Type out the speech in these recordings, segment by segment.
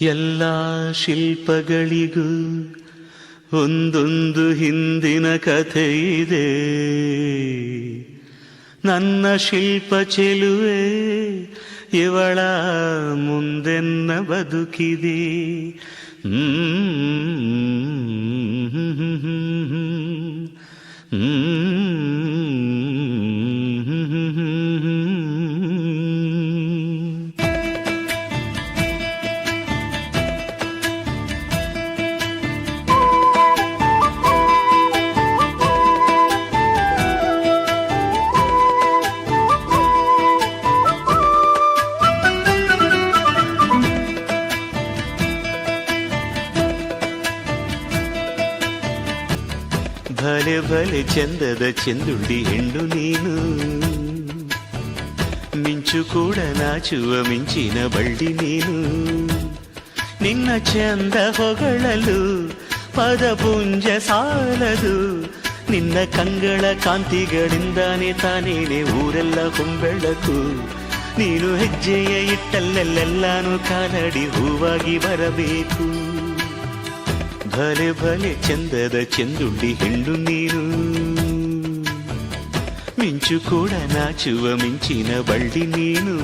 ಎಲ್ಲ ಶಿಲ್ಪಗಳಿಗೂ ಒಂದೊಂದು ಹಿಂದಿನ ಕಥೆ ಇದೆ. ನನ್ನ ಶಿಲ್ಪ ಚೆಲುವೆ ಇವಳ ಮುಂದೆನ್ನ ಬದುಕಿದೆ. ಭಲೆ ಭಲೆ ಚಂದದ ಚೆಂದುಳ್ಳಿ ಹೆಣ್ಣು ನೀನು, ಮಿಂಚು ಕೂಡ ನಾಚುವ ಮಿಂಚಿನ ಬಳ್ಳಿ ನೀನು. ನಿನ್ನ ಚಂದ ಹೊಗಳಲು ಪದಪುಂಜ ಸಾಲದು, ನಿನ್ನ ಕಂಗಳ ಕಾಂತಿಗಳಿಂದಾನೆ ತಾನೇನೆ ಊರೆಲ್ಲ ಹೊಂಬೆಳಕು. ನೀನು ಹೆಜ್ಜೆಯ ಇಟ್ಟಲ್ಲೆಲ್ಲೆಲ್ಲಾನು ಕಾಲಡಿ ಹೂವಾಗಿ ಬರಬೇಕು. ಭಲೆ ಭಲೆ ಚಂದದ ಚೆಂದುಳ್ಳಿ ಹೆಣ್ಣು ನೀನು, ಮಿಂಚು ಕೂಡ ನಾಚುವ ಮಿಂಚಿನ ಬಳ್ಳಿ ನೀನು.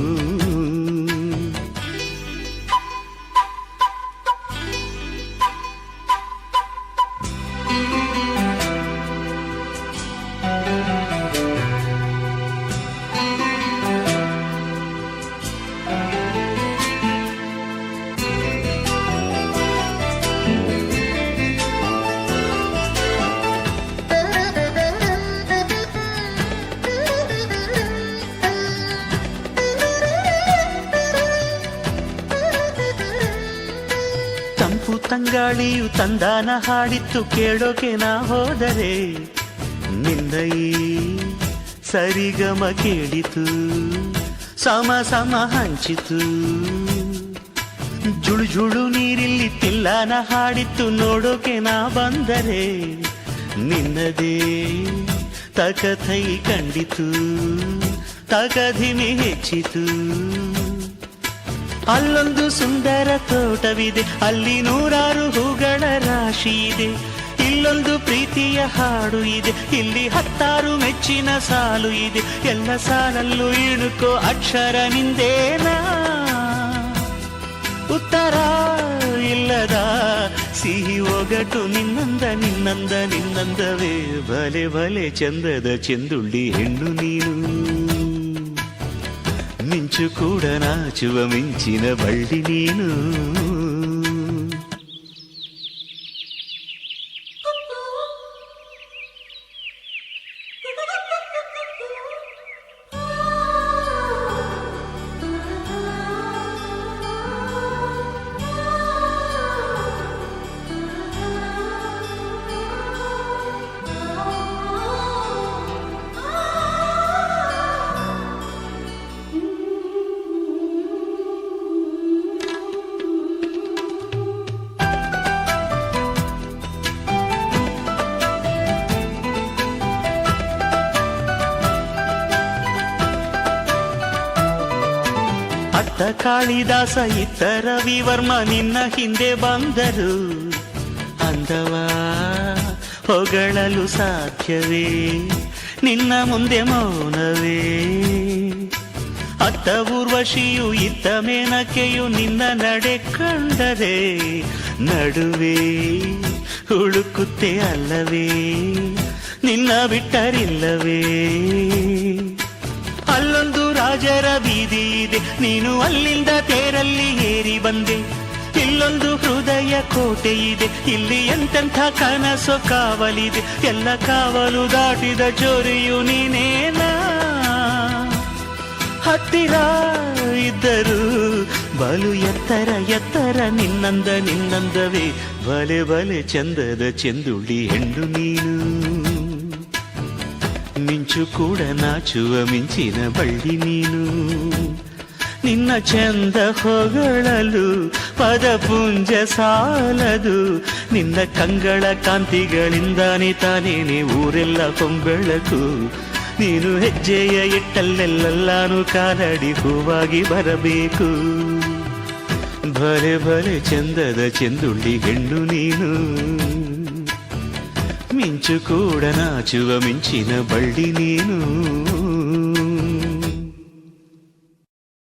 ತಂಪು ತಂಗಾಳಿಯು ತಂದಾನ ಹಾಡಿತ್ತು ಕೇಳೋಕೆ ನಾ ಹೋದರೆ, ನಿಂದ ಈ ಸರಿಗಮ ಕೇಳಿತು ಸಮ ಸಮ ಹಂಚಿತು. ಜುಳು ಜುಳು ನೀರಿಲ್ಲಿ ತಿಲ್ಲಾನ ಹಾಡಿತ್ತು ನೋಡೋಕೆ ನಾ ಬಂದರೆ, ನಿನ್ನದೇ ತಕಥೈ ಕಂಡಿತು ತಕಧಿಮಿ ಹೆಚ್ಚಿತು. ಅಲ್ಲೊಂದು ಸುಂದರ ತೋಟವಿದೆ, ಅಲ್ಲಿ ನೂರಾರು ಹೂಗಳ ರಾಶಿ ಇದೆ. ಇಲ್ಲೊಂದು ಪ್ರೀತಿಯ ಹಾಡು ಇದೆ, ಇಲ್ಲಿ 10 ಮೆಚ್ಚಿನ ಸಾಲು ಇದೆ. ಎಲ್ಲ ಸಾಲಲ್ಲೂ ಇಣುಕೋ ಅಕ್ಷರ ನಿಂದೇನಾ, ಉತ್ತರ ಇಲ್ಲದ ಸಿಹಿ ಒಗಟು ನಿನ್ನಂದ ನಿನ್ನಂದ ನಿನ್ನಂದವೇ. ಭಲೆ ಭಲೆ ಚಂದದ ಚೆಂದುಳ್ಳಿ ಹೆಣ್ಣು ನೀನು, ಮಿಂಚು ಕೂಡ ನಾಚುವ ಮಿಂಚಿನ ಬಳ್ಳಿ ನೀನು. ಅತ್ತ ಕಾಳಿದಾಸ ಇತ್ತ ರವಿವರ್ಮ ನಿನ್ನ ಹಿಂದೆ ಬಂದರು. ಅಂದವ ಹೊಗಳಲು ಸಾಧ್ಯವೇ, ನಿನ್ನ ಮುಂದೆ ಮೌನವೇ. ಅತ್ತ ಊರ್ವಶಿಯು ಇತ್ತ ಮೇನಕೆಯು ನಿನ್ನ ನಡೆ ಕಂಡರೆ, ನಡುವೆ ಹುಡುಕುತ್ತೆ ಅಲ್ಲವೇ ನಿನ್ನ ಬಿಟ್ಟರಿಲ್ಲವೇ. ಅಲ್ಲೊಂದು ರಾಜರ ಬೀದಿ ಇದೆ, ನೀನು ಅಲ್ಲಿಂದ ತೇರಲ್ಲಿ ಏರಿ ಬಂದೆ. ಇಲ್ಲೊಂದು ಹೃದಯ ಕೋಟೆ ಇದೆ, ಇಲ್ಲಿ ಎಂತೆಂಥ ಕನಸು ಕಾವಲಿದೆ. ಎಲ್ಲ ಕಾವಲು ದಾಟಿದ ಚೋರಿಯು ನೀನೇನಾ, ಹತ್ತಿರ ಇದ್ದರು ಬಲು ಎತ್ತರ ಎತ್ತರ ನಿನ್ನಂದ ನಿನ್ನಂದವೇ. ಬಲೆ ಬಲೆ ಚಂದದ ಚೆಂದುಳ್ಳಿ ಹೆಣ್ಣು ನೀನು, ಮಿಂಚು ಕೂಡ ನಾಚುವ ಮಿಂಚಿನ ಬಳ್ಳಿ ನೀನು. ನಿನ್ನ ಚಂದ ಹೊಗಳಲು ಪದಪುಂಜ ಸಾಲದು, ನಿನ್ನ ಕಂಗಳ ಕಾಂತಿಗಳಿಂದಾನೆ ತಾನೇನೆ ಊರೆಲ್ಲ ಹೊಂಬೆಳಕು. ನೀನು ಹೆಜ್ಜೆಯ ಇಟ್ಟಲ್ಲೆಲ್ಲಾನು ಕಾಲಡಿ ಹೂವಾಗಿ ಬರಬೇಕು. ಭಲೆ ಭಲೆ ಚಂದದ ಚೆಂದುಳ್ಳಿ ಹೆಣ್ಣು ನೀನು ಮಿಂಚು ಕೂಡ ನಾಚುವ ಮಿಂಚಿನ ಬಳ್ಳಿ ನೀನು